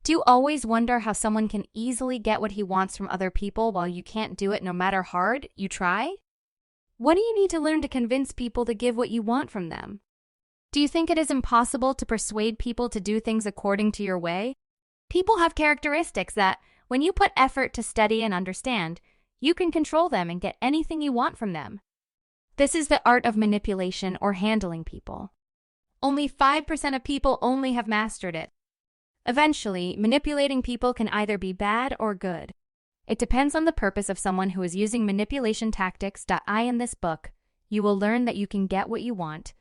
Do you always wonder how someone can easily get what he wants from other people while you can't do it no matter hard you try? What do you need to learn to convince people to give what you want from them? Do you think it is impossible to persuade people to do things according to your way? People have characteristics that, when you put effort to study and understand, you can control them and get anything you want from them. This is the art of manipulation or handling people. Only 5% of people only have mastered it. Eventually, manipulating people can either be bad or good. It depends on the purpose of someone who is using manipulation tactics. In this book, you will learn that you can get what you want,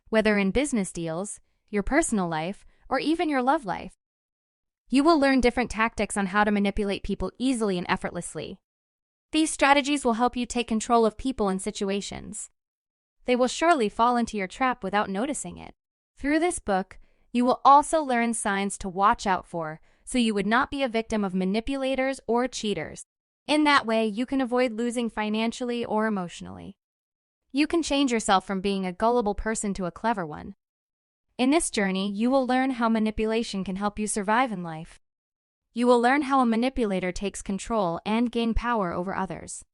whether in business deals, your personal life, or even your love life. You will learn different tactics on how to manipulate people easily and effortlessly. These strategies will help you take control of people and situations. They will surely fall into your trap without noticing it. Through this book, you will also learn signs to watch out for, so you would not be a victim of manipulators or cheaters. In that way, you can avoid losing financially or emotionally. You can change yourself from being a gullible person to a clever one. In this journey, you will learn how manipulation can help you survive in life. You will learn how a manipulator takes control and gain power over others.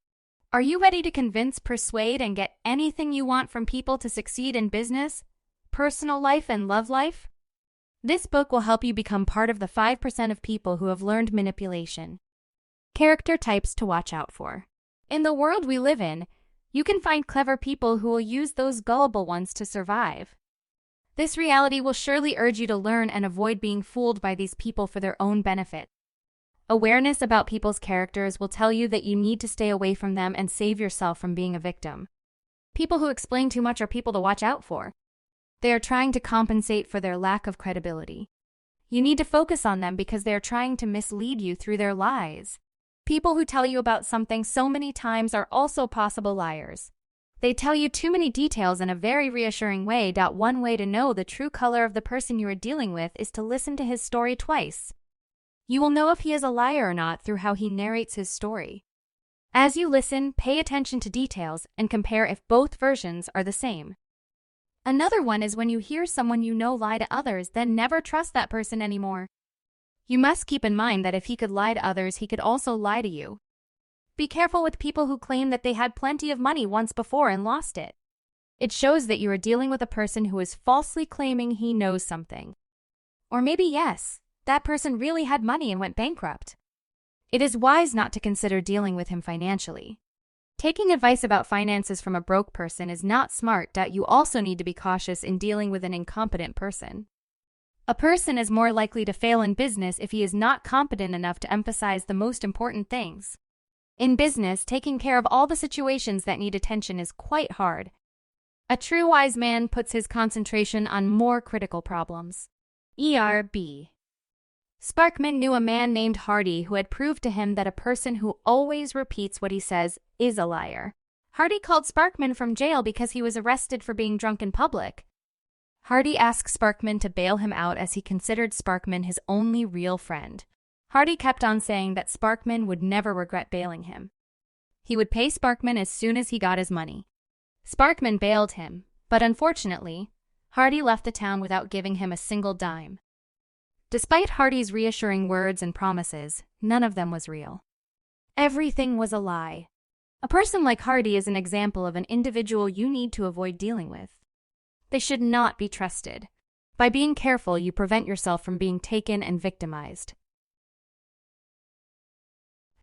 Are you ready to convince, persuade, and get anything you want from people to succeed in business, personal life, and love life? This book will help you become part of the 5% of people who have learned manipulation. Character types to watch out for. In the world we live in, you can find clever people who will use those gullible ones to survive. This reality will surely urge you to learn and avoid being fooled by these people for their own benefit. Awareness about people's characters will tell you that you need to stay away from them and save yourself from being a victim. People who explain too much are people to watch out for. They are trying to compensate for their lack of credibility. You need to focus on them because they are trying to mislead you through their lies. People who tell you about something so many times are also possible liars. They tell you too many details in a very reassuring way. One way to know the true color of the person you are dealing with is to listen to his story twice. You will know if he is a liar or not through how he narrates his story. As you listen, pay attention to details and compare if both versions are the same. Another one is when you hear someone you know lie to others, then never trust that person anymore. You must keep in mind that if he could lie to others, he could also lie to you. Be careful with people who claim that they had plenty of money once before and lost it. It shows that you are dealing with a person who is falsely claiming he knows something. Or maybe yes, that person really had money and went bankrupt. It is wise not to consider dealing with him financially. Taking advice about finances from a broke person is not smart. You also need to be cautious in dealing with an incompetent person. A person is more likely to fail in business if he is not competent enough to emphasize the most important things. In business, taking care of all the situations that need attention is quite hard. A true wise man puts his concentration on more critical problems. E.R.B. Sparkman knew a man named Hardy who had proved to him that a person who always repeats what he says is a liar. Hardy called Sparkman from jail because he was arrested for being drunk in public. Hardy asked Sparkman to bail him out as he considered Sparkman his only real friend. Hardy kept on saying that Sparkman would never regret bailing him. He would pay Sparkman as soon as he got his money. Sparkman bailed him, but unfortunately, Hardy left the town without giving him a single dime. Despite Hardy's reassuring words and promises, none of them was real. Everything was a lie. A person like Hardy is an example of an individual you need to avoid dealing with. They should not be trusted. By being careful, you prevent yourself from being taken and victimized.